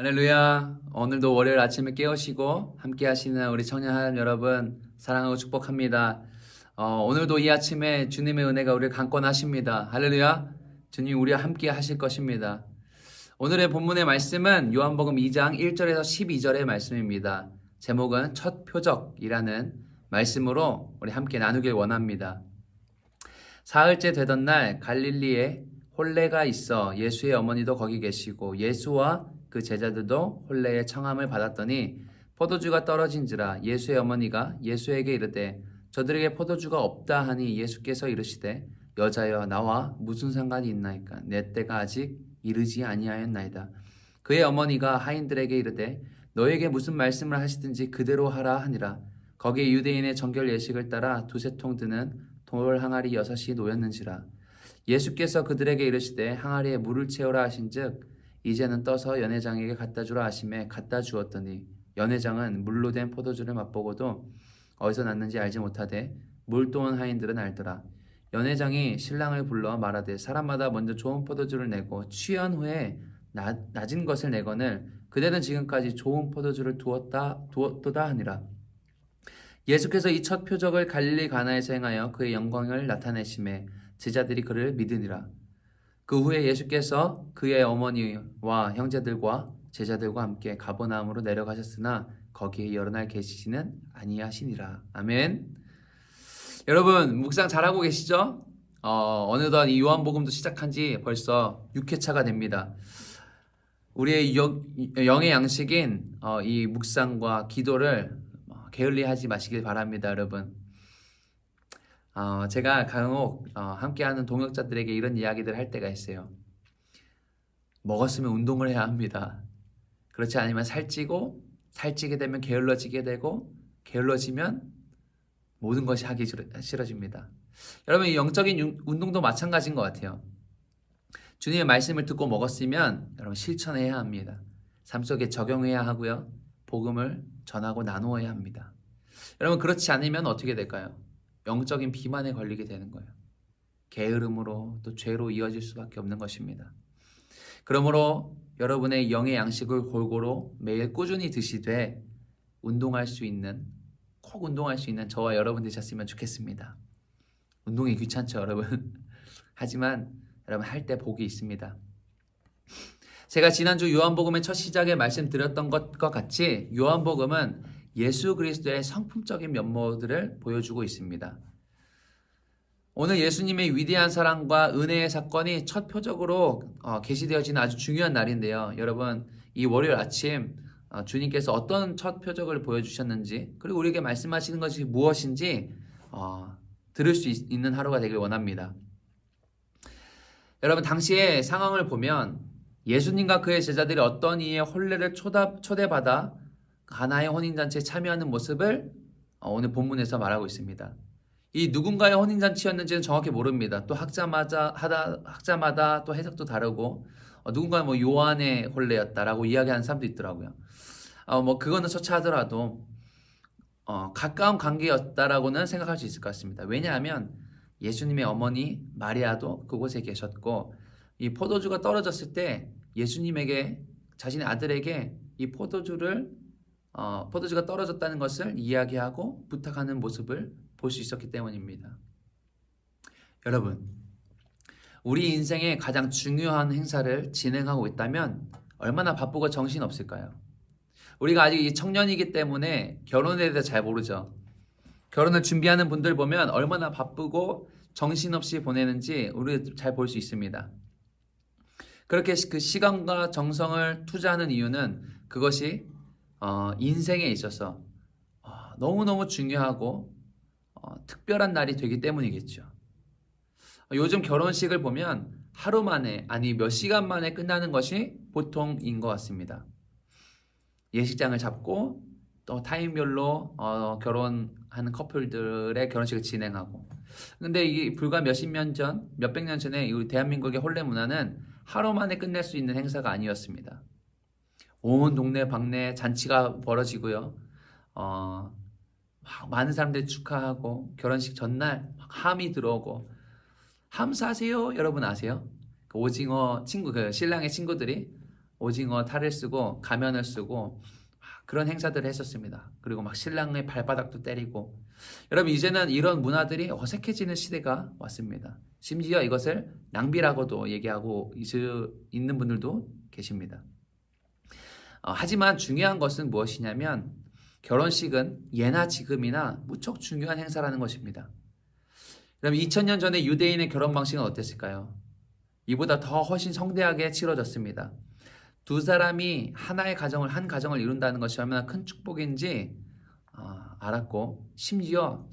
할렐루야. 오늘도 월요일 아침에 깨우시고 함께 하시는 우리 청년 하나님 여러분 사랑하고 축복합니다. 오늘도 이 아침에 주님의 은혜가 우리를 강권하십니다. 할렐루야. 주님 우리와 함께 하실 것입니다. 오늘의 본문의 말씀은 요한복음 2장 1절에서 12절의 말씀입니다. 제목은 첫 표적이라는 말씀으로 우리 함께 나누길 원합니다. 사흘째 되던 날 갈릴리에 혼례가 있어 예수의 어머니도 거기 계시고 예수와 그 제자들도 혼례의 청함을 받았더니 포도주가 떨어진지라 예수의 어머니가 예수에게 이르되 저들에게 포도주가 없다 하니 예수께서 이르시되 여자여 나와 무슨 상관이 있나이까 내 때가 아직 이르지 아니하였나이다. 그의 어머니가 하인들에게 이르되 너에게 무슨 말씀을 하시든지 그대로 하라 하니라. 거기에 유대인의 정결 예식을 따라 두세 통 드는 돌 항아리 6이 놓였는지라. 예수께서 그들에게 이르시되 항아리에 물을 채우라 하신즉 이제는 떠서 연회장에게 갖다 주라 하시매 갖다 주었더니 연회장은 물로 된 포도주를 맛보고도 어디서 났는지 알지 못하되 물 떠온 하인들은 알더라. 연회장이 신랑을 불러 말하되 사람마다 먼저 좋은 포도주를 내고 취한 후에 낮은 것을 내거늘 그대는 지금까지 좋은 포도주를 두었도다 하니라. 예수께서 이 첫 표적을 갈릴리 가나에서 행하여 그의 영광을 나타내심에 제자들이 그를 믿으니라. 그 후에 예수께서 그의 어머니와 형제들과 제자들과 함께 가버나움으로 내려가셨으나 거기에 여러 날 계시지는 아니하시니라. 아멘. 여러분 묵상 잘하고 계시죠? 어느덧 이 요한복음도 시작한 지 벌써 6회차가 됩니다. 우리의 영의 양식인 이 묵상과 기도를 게을리하지 마시길 바랍니다, 여러분. 제가 간혹 함께하는 동역자들에게 이런 이야기들 할 때가 있어요. 먹었으면 운동을 해야 합니다. 그렇지 않으면 살찌고 살찌게 되면 게을러지게 되고 게을러지면 모든 것이 하기 싫어집니다. 여러분 이 영적인 운동도 마찬가지인 것 같아요. 주님의 말씀을 듣고 먹었으면 여러분 실천해야 합니다. 삶 속에 적용해야 하고요. 복음을 전하고 나누어야 합니다. 여러분 그렇지 않으면 어떻게 될까요? 영적인 비만에 걸리게 되는 거예요. 게으름으로 또 죄로 이어질 수밖에 없는 것입니다. 그러므로 여러분의 영의 양식을 골고루 매일 꾸준히 드시되 운동할 수 있는 꼭 운동할 수 있는 저와 여러분 되셨으면 좋겠습니다. 운동이 귀찮죠 여러분. 하지만 여러분 할 때 복이 있습니다. 제가 지난주 요한복음의 첫 시작에 말씀드렸던 것과 같이 요한복음은 예수 그리스도의 성품적인 면모들을 보여주고 있습니다. 오늘 예수님의 위대한 사랑과 은혜의 사건이 첫 표적으로 게시되어지는 아주 중요한 날인데요. 여러분 이 월요일 아침 주님께서 어떤 첫 표적을 보여주셨는지 그리고 우리에게 말씀하시는 것이 무엇인지 들을 수 있는 하루가 되길 원합니다. 여러분 당시의 상황을 보면 예수님과 그의 제자들이 어떤 이의 혼례를 초대받아 가나의 혼인잔치에 참여하는 모습을 오늘 본문에서 말하고 있습니다. 이 누군가의 혼인잔치였는지는 정확히 모릅니다. 또 학자마다 또 해석도 다르고 누군가는 뭐 요한의 혼례였다라고 이야기하는 사람도 있더라고요. 그거는 처차하더라도 가까운 관계였다라고는 생각할 수 있을 것 같습니다. 왜냐하면 예수님의 어머니 마리아도 그곳에 계셨고 이 포도주가 떨어졌을 때 예수님에게 자신의 아들에게 이 포도주가 떨어졌다는 것을 이야기하고 부탁하는 모습을 볼 수 있었기 때문입니다. 여러분, 우리 인생의 가장 중요한 행사를 진행하고 있다면 얼마나 바쁘고 정신없을까요? 우리가 아직 청년이기 때문에 결혼에 대해서 잘 모르죠. 결혼을 준비하는 분들 보면 얼마나 바쁘고 정신없이 보내는지 우리 잘 볼 수 있습니다. 그렇게 그 시간과 정성을 투자하는 이유는 그것이 인생에 있어서 너무너무 중요하고 특별한 날이 되기 때문이겠죠. 요즘 결혼식을 보면 하루 만에 아니 몇 시간 만에 끝나는 것이 보통인 것 같습니다. 예식장을 잡고 또 타임별로 결혼하는 커플들의 결혼식을 진행하고 근데 이게 불과 몇백 년 전에 우리 대한민국의 혼례 문화는 하루 만에 끝낼 수 있는 행사가 아니었습니다. 온 동네 방네 잔치가 벌어지고요. 많은 사람들이 축하하고 결혼식 전날 함이 들어오고 함 사세요 여러분 아세요? 그 오징어 친구 그 신랑의 친구들이 오징어 탈을 쓰고 가면을 쓰고 그런 행사들을 했었습니다. 그리고 막 신랑의 발바닥도 때리고. 여러분, 이제는 이런 문화들이 어색해지는 시대가 왔습니다. 심지어 이것을 낭비라고도 얘기하고 있는 분들도 계십니다. 하지만 중요한 것은 무엇이냐면 결혼식은 예나 지금이나 무척 중요한 행사라는 것입니다. 그럼 2000년 전에 유대인의 결혼 방식은 어땠을까요? 이보다 더 훨씬 성대하게 치러졌습니다. 두 사람이 하나의 가정을, 한 가정을 이룬다는 것이 얼마나 큰 축복인지 알았고, 심지어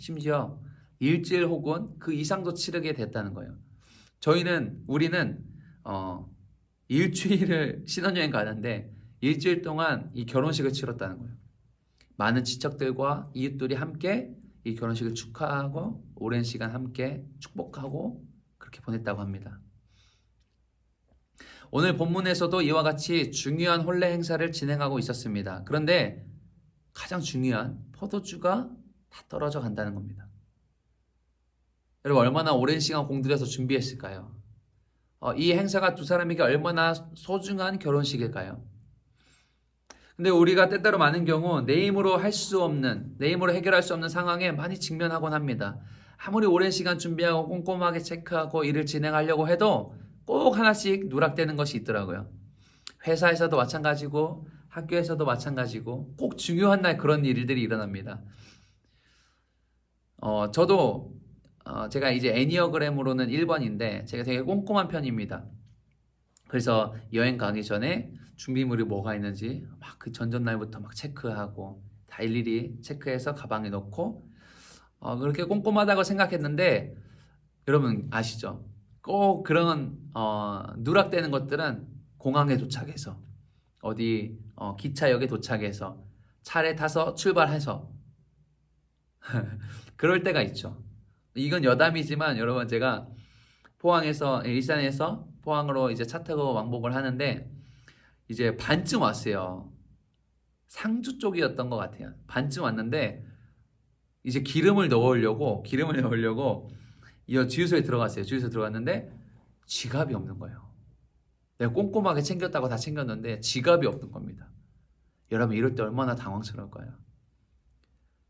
일주일 혹은 그 이상도 치르게 됐다는 거예요. 우리는 일주일을 신혼여행 가는데 일주일 동안 이 결혼식을 치렀다는 거예요. 많은 친척들과 이웃들이 함께 이 결혼식을 축하하고 오랜 시간 함께 축복하고 그렇게 보냈다고 합니다. 오늘 본문에서도 이와 같이 중요한 혼례 행사를 진행하고 있었습니다. 그런데 가장 중요한 포도주가 다 떨어져 간다는 겁니다. 여러분, 얼마나 오랜 시간 공들여서 준비했을까요? 이 행사가 두 사람에게 얼마나 소중한 결혼식일까요? 근데 우리가 때때로 많은 경우 내 힘으로 해결할 수 없는 상황에 많이 직면하곤 합니다. 아무리 오랜 시간 준비하고 꼼꼼하게 체크하고 일을 진행하려고 해도 꼭 하나씩 누락되는 것이 있더라고요. 회사에서도 마찬가지고 학교에서도 마찬가지고 꼭 중요한 날 그런 일들이 일어납니다. 저도 제가 이제 애니어그램으로는 1번인데 제가 되게 꼼꼼한 편입니다. 그래서 여행 가기 전에 준비물이 뭐가 있는지 막 그 전전날부터 막 체크하고 다 일일이 체크해서 가방에 넣고 그렇게 꼼꼼하다고 생각했는데 여러분 아시죠? 꼭 그런 누락되는 것들은 공항에 도착해서 어디 기차역에 도착해서 차를 타서 출발해서 그럴 때가 있죠. 이건 여담이지만 여러분, 제가 일산에서 포항으로 이제 차 타고 왕복을 하는데 이제 반쯤 왔어요. 상주 쪽이었던 것 같아요. 반쯤 왔는데 이제 기름을 넣으려고 이 주유소에 들어갔어요. 주유소에 들어갔는데 지갑이 없는 거예요. 내가 꼼꼼하게 챙겼다고 다 챙겼는데 지갑이 없는 겁니다. 여러분, 이럴 때 얼마나 당황스러울까요?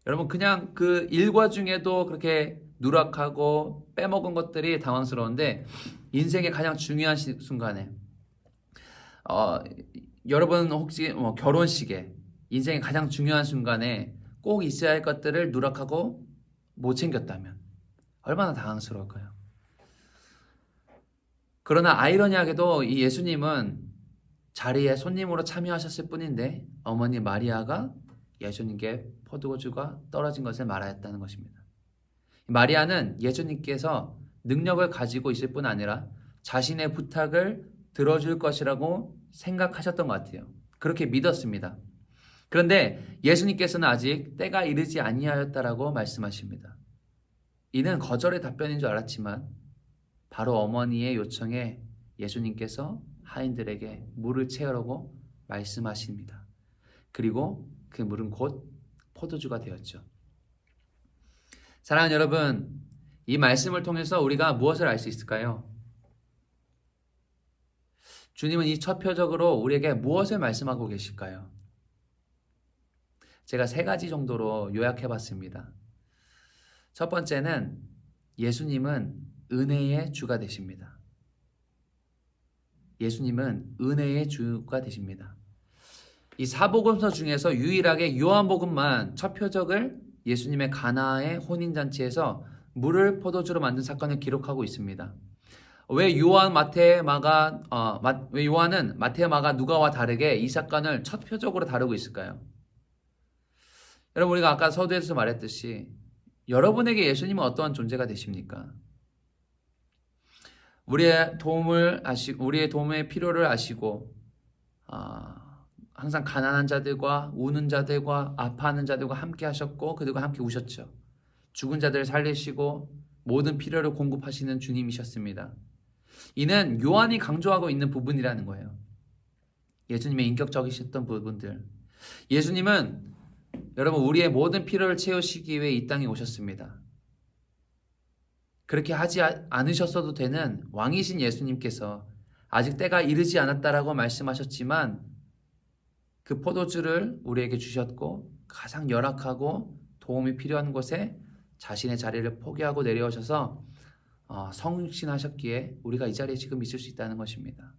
여러분, 그냥 그 일과 중에도 그렇게 누락하고 빼먹은 것들이 당황스러운데 인생의 가장 중요한 순간에 여러분 혹시 결혼식에 인생의 가장 중요한 순간에 꼭 있어야 할 것들을 누락하고 못 챙겼다면 얼마나 당황스러울까요? 그러나 아이러니하게도 이 예수님은 자리에 손님으로 참여하셨을 뿐인데 어머니 마리아가 예수님께 포도주가 떨어진 것을 말하였다는 것입니다. 마리아는 예수님께서 능력을 가지고 있을 뿐 아니라 자신의 부탁을 들어줄 것이라고 생각하셨던 것 같아요. 그렇게 믿었습니다. 그런데 예수님께서는 아직 때가 이르지 아니하였다라고 말씀하십니다. 이는 거절의 답변인 줄 알았지만 바로 어머니의 요청에 예수님께서 하인들에게 물을 채우라고 말씀하십니다. 그리고 그 물은 곧 포도주가 되었죠. 사랑하는 여러분, 이 말씀을 통해서 우리가 무엇을 알 수 있을까요? 주님은 이 첫 표적으로 우리에게 무엇을 말씀하고 계실까요? 제가 3가지 정도로 요약해 봤습니다. 첫 번째는 예수님은 은혜의 주가 되십니다. 예수님은 은혜의 주가 되십니다. 이 사복음서 중에서 유일하게 요한복음만 첫 표적을 예수님의 가나의 혼인잔치에서 물을 포도주로 만든 사건을 기록하고 있습니다. 왜 요한은 마태, 마가, 누가와 다르게 이 사건을 첫 표적으로 다루고 있을까요? 여러분, 우리가 아까 서두에서 말했듯이 여러분에게 예수님은 어떠한 존재가 되십니까? 우리의 도움의 필요를 아시고 항상 가난한 자들과 우는 자들과 아파하는 자들과 함께 하셨고 그들과 함께 우셨죠. 죽은 자들을 살리시고 모든 필요를 공급하시는 주님이셨습니다. 이는 요한이 강조하고 있는 부분이라는 거예요. 예수님의 인격적이셨던 부분들. 예수님은 여러분 우리의 모든 필요를 채우시기 위해 이 땅에 오셨습니다. 그렇게 하지 않으셨어도 되는 왕이신 예수님께서 아직 때가 이르지 않았다라고 말씀하셨지만 그 포도주를 우리에게 주셨고 가장 열악하고 도움이 필요한 곳에 자신의 자리를 포기하고 내려오셔서 성육신하셨기에 우리가 이 자리에 지금 있을 수 있다는 것입니다.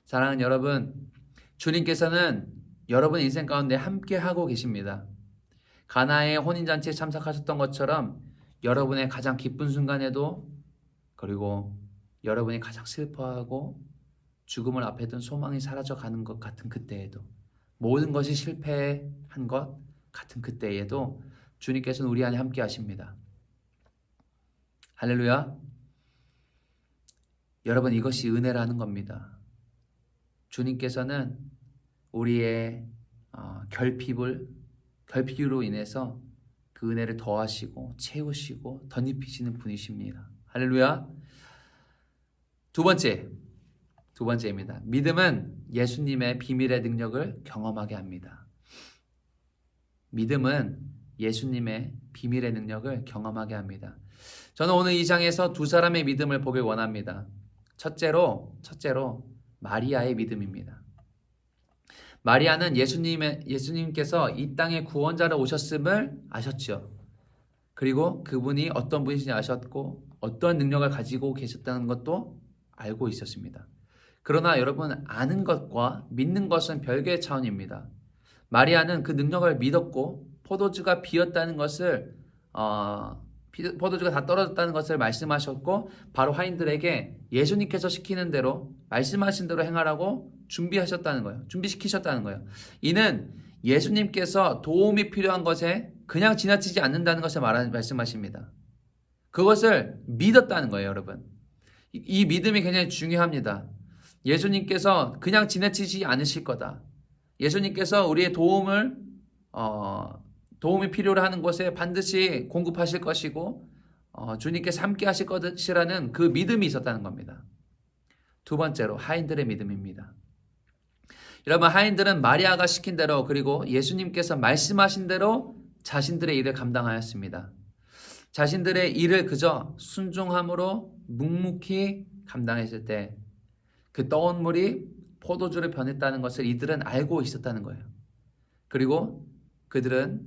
사랑하는 여러분, 주님께서는 여러분 인생 가운데 함께 하고 계십니다. 가나의 혼인잔치에 참석하셨던 것처럼 여러분의 가장 기쁜 순간에도, 그리고 여러분이 가장 슬퍼하고 죽음을 앞에 둔 소망이 사라져가는 것 같은 그때에도, 모든 것이 실패한 것 같은 그때에도 주님께서는 우리 안에 함께 하십니다. 할렐루야. 여러분, 이것이 은혜라는 겁니다. 주님께서는 우리의 결핍으로 인해서 그 은혜를 더하시고 채우시고 덧입히시는 분이십니다. 할렐루야. 두 번째입니다. 믿음은 예수님의 비밀의 능력을 경험하게 합니다. 믿음은 예수님의 비밀의 능력을 경험하게 합니다. 저는 오늘 이 장에서 두 사람의 믿음을 보길 원합니다. 첫째로 마리아의 믿음입니다. 마리아는 예수님께서 이 땅에 구원자로 오셨음을 아셨죠. 그리고 그분이 어떤 분이신지 아셨고 어떤 능력을 가지고 계셨다는 것도 알고 있었습니다. 그러나 여러분, 아는 것과 믿는 것은 별개의 차원입니다. 마리아는 그 능력을 믿었고 포도주가 비었다는 것을 포도주가 다 떨어졌다는 것을 말씀하셨고 바로 하인들에게 예수님께서 시키는 대로 말씀하신 대로 행하라고 준비시키셨다는 거예요. 이는 예수님께서 도움이 필요한 것에 그냥 지나치지 않는다는 것을 말씀하십니다. 그것을 믿었다는 거예요, 여러분. 이 믿음이 굉장히 중요합니다. 예수님께서 그냥 지나치지 않으실 거다. 예수님께서 우리의 도움이 필요로 하는 곳에 반드시 공급하실 것이고 주님께서 함께 하실 것이라는 그 믿음이 있었다는 겁니다. 두 번째로 하인들의 믿음입니다. 여러분, 하인들은 마리아가 시킨 대로 그리고 예수님께서 말씀하신 대로 자신들의 일을 감당하였습니다. 자신들의 일을 그저 순종함으로 묵묵히 감당했을 때 그 떠온 물이 포도주를 변했다는 것을 이들은 알고 있었다는 거예요. 그리고 그들은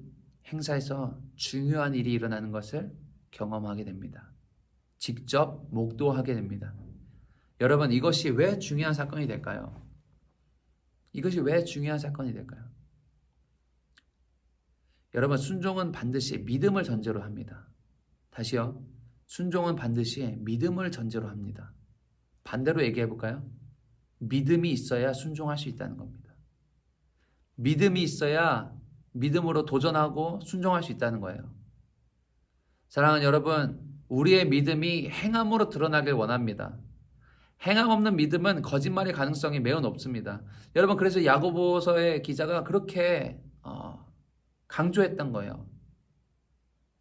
행사에서 중요한 일이 일어나는 것을 경험하게 됩니다. 직접 목도하게 됩니다. 여러분, 이것이 왜 중요한 사건이 될까요? 이것이 왜 중요한 사건이 될까요? 여러분, 순종은 반드시 믿음을 전제로 합니다. 다시요. 순종은 반드시 믿음을 전제로 합니다. 반대로 얘기해 볼까요? 믿음이 있어야 순종할 수 있다는 겁니다. 믿음이 있어야 믿음으로 도전하고 순종할 수 있다는 거예요. 사랑하는 여러분, 우리의 믿음이 행함으로 드러나길 원합니다. 행함 없는 믿음은 거짓말의 가능성이 매우 높습니다. 여러분, 그래서 야고보서의 기자가 그렇게 강조했던 거예요.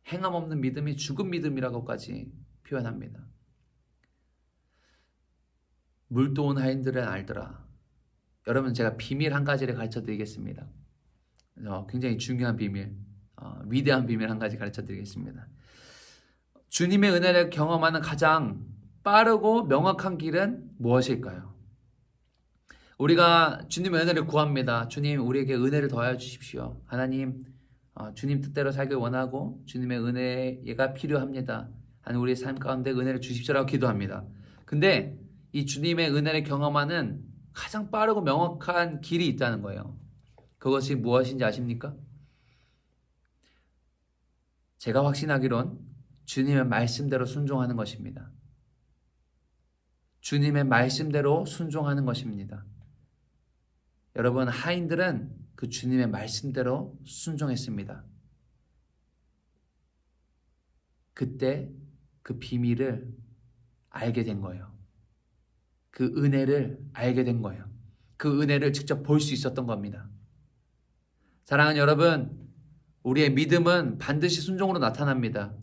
행함 없는 믿음이 죽은 믿음이라고까지 표현합니다. 물도 온 하인들은 알더라. 여러분, 제가 비밀 한 가지를 가르쳐 드리겠습니다. 굉장히 중요한 비밀, 위대한 비밀 한 가지 가르쳐 드리겠습니다. 주님의 은혜를 경험하는 가장 빠르고 명확한 길은 무엇일까요? 우리가 주님의 은혜를 구합니다. 주님, 우리에게 은혜를 더하여 주십시오. 하나님, 주님 뜻대로 살길 원하고 주님의 은혜가 필요합니다. 하는 우리의 삶 가운데 은혜를 주십시오라고 기도합니다. 근데 이 주님의 은혜를 경험하는 가장 빠르고 명확한 길이 있다는 거예요. 그것이 무엇인지 아십니까? 제가 확신하기론 주님의 말씀대로 순종하는 것입니다. 주님의 말씀대로 순종하는 것입니다. 여러분, 하인들은 그 주님의 말씀대로 순종했습니다. 그때 그 비밀을 알게 된 거예요. 그 은혜를 알게 된 거예요. 그 은혜를 직접 볼 수 있었던 겁니다. 사랑하는 여러분, 우리의 믿음은 반드시 순종으로 나타납니다.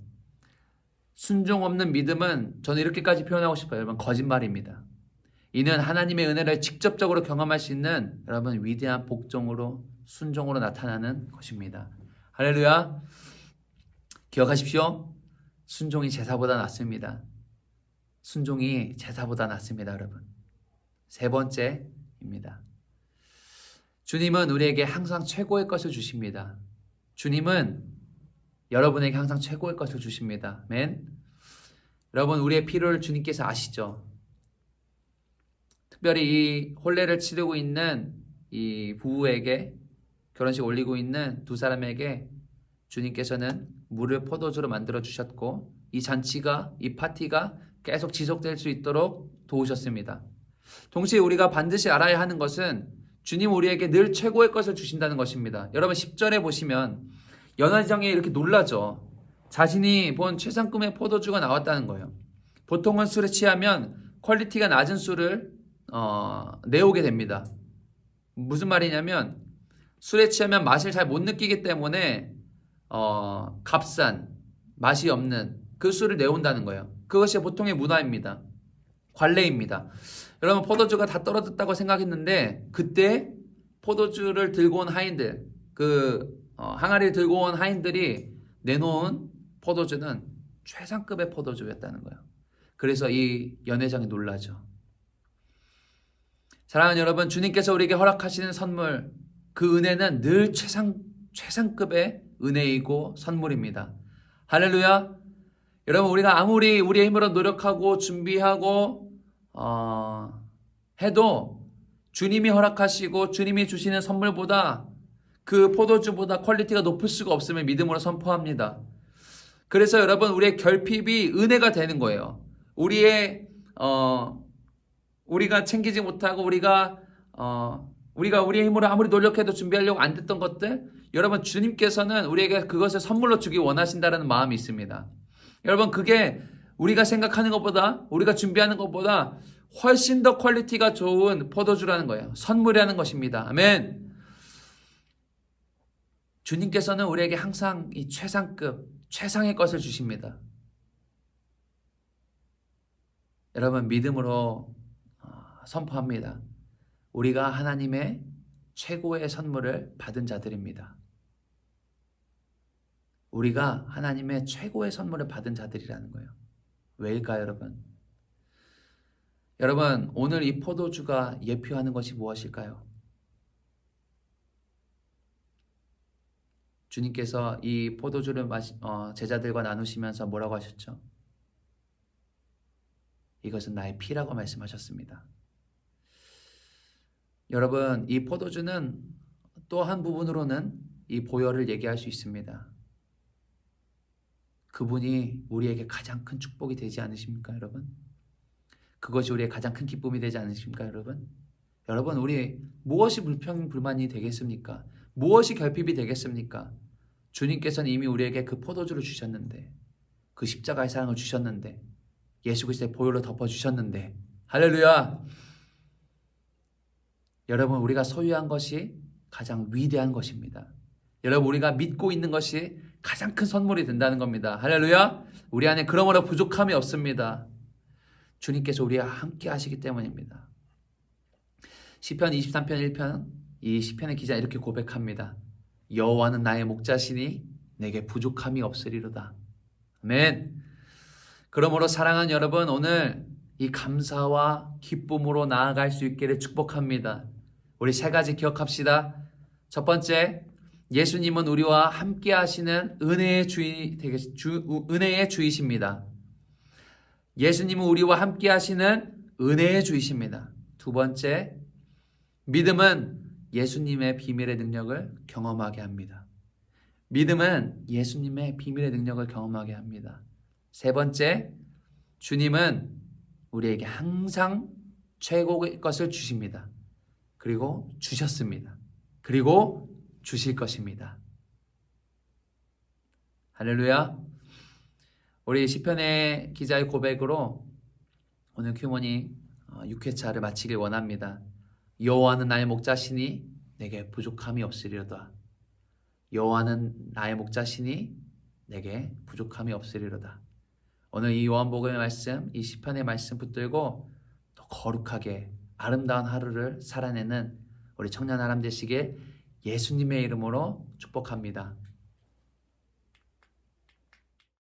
순종 없는 믿음은 저는 이렇게까지 표현하고 싶어요. 여러분, 거짓말입니다. 이는 하나님의 은혜를 직접적으로 경험할 수 있는 여러분 위대한 복종으로 순종으로 나타나는 것입니다. 할렐루야. 기억하십시오. 순종이 제사보다 낫습니다. 순종이 제사보다 낫습니다, 여러분. 세 번째입니다. 주님은 우리에게 항상 최고의 것을 주십니다. 주님은 여러분에게 항상 최고의 것을 주십니다. 아멘. 여러분, 우리의 필요를 주님께서 아시죠? 특별히 이 혼례를 치르고 있는 이 부부에게, 결혼식 올리고 있는 두 사람에게 주님께서는 물을 포도주로 만들어 주셨고, 이 잔치가, 이 파티가 계속 지속될 수 있도록 도우셨습니다. 동시에 우리가 반드시 알아야 하는 것은 주님 우리에게 늘 최고의 것을 주신다는 것입니다. 여러분 10절에 보시면 연회장에 이렇게 놀라죠. 자신이 본 최상급의 포도주가 나왔다는 거예요. 보통은 술에 취하면 퀄리티가 낮은 술을 내오게 됩니다. 무슨 말이냐면 술에 취하면 맛을 잘 못 느끼기 때문에 값싼, 맛이 없는 그 술을 내온다는 거예요. 그것이 보통의 문화입니다. 관례입니다. 여러분 포도주가 다 떨어졌다고 생각했는데 그때 포도주를 들고 온 하인들, 항아리를 들고 온 하인들이 내놓은 포도주는 최상급의 포도주였다는 거예요. 그래서 이 연회장이 놀라죠. 사랑하는 여러분, 주님께서 우리에게 허락하시는 선물, 그 은혜는 늘 최상급의 은혜이고 선물입니다. 할렐루야. 여러분, 우리가 아무리 우리의 힘으로 노력하고 준비하고 해도 주님이 허락하시고 주님이 주시는 선물보다 그 포도주보다 퀄리티가 높을 수가 없음을 믿음으로 선포합니다. 그래서 여러분, 우리의 결핍이 은혜가 되는 거예요. 우리가 챙기지 못하고 우리가 우리의 힘으로 아무리 노력해도 준비하려고 안 됐던 것들, 여러분 주님께서는 우리에게 그것을 선물로 주기 원하신다는 마음이 있습니다. 여러분, 그게 우리가 생각하는 것보다, 우리가 준비하는 것보다 훨씬 더 퀄리티가 좋은 포도주라는 거예요. 선물이라는 것입니다. 아멘. 주님께서는 우리에게 항상 이 최상급, 최상의 것을 주십니다. 여러분, 믿음으로 선포합니다. 우리가 하나님의 최고의 선물을 받은 자들입니다. 우리가 하나님의 최고의 선물을 받은 자들이라는 거예요. 왜일까요, 여러분? 여러분, 오늘 이 포도주가 예표하는 것이 무엇일까요? 주님께서 이 포도주를 제자들과 나누시면서 뭐라고 하셨죠? 이것은 나의 피라고 말씀하셨습니다. 여러분, 이 포도주는 또 한 부분으로는 이 보혈을 얘기할 수 있습니다. 그분이 우리에게 가장 큰 축복이 되지 않으십니까, 여러분? 그것이 우리의 가장 큰 기쁨이 되지 않으십니까, 여러분? 여러분, 우리 무엇이 불만이 되겠습니까? 무엇이 결핍이 되겠습니까? 주님께서는 이미 우리에게 그 포도주를 주셨는데, 그 십자가의 사랑을 주셨는데, 예수 그리스도의 보혈로 덮어주셨는데, 할렐루야! 여러분, 우리가 소유한 것이 가장 위대한 것입니다. 여러분, 우리가 믿고 있는 것이 가장 큰 선물이 된다는 겁니다. 할렐루야! 우리 안에 그러므로 부족함이 없습니다. 주님께서 우리와 함께 하시기 때문입니다. 시편 23편 1편, 이 시편의 기자 이렇게 고백합니다. 여호와는 나의 목자시니 내게 부족함이 없으리로다. 아멘. 그러므로 사랑하는 여러분, 오늘 이 감사와 기쁨으로 나아갈 수 있기를 축복합니다. 우리 세 가지 기억합시다. 첫 번째, 예수님은 우리와 함께 하시는 은혜의 주이십니다. 예수님은 우리와 함께 하시는 은혜의 주이십니다. 두 번째, 믿음은 예수님의 비밀의 능력을 경험하게 합니다. 믿음은 예수님의 비밀의 능력을 경험하게 합니다. 세 번째, 주님은 우리에게 항상 최고의 것을 주십니다. 그리고 주셨습니다. 그리고 주실 것입니다. 할렐루야. 우리 시편의 기자의 고백으로 오늘 큐머니 6회차를 마치길 원합니다. 여호와는 나의 목자시니 내게 부족함이 없으리로다. 여호와는 나의 목자시니 내게 부족함이 없으리로다. 오늘 이 요한복음의 말씀, 이 시편의 말씀 붙들고 또 거룩하게 아름다운 하루를 살아내는 우리 청년 사람 되시길 예수님의 이름으로 축복합니다.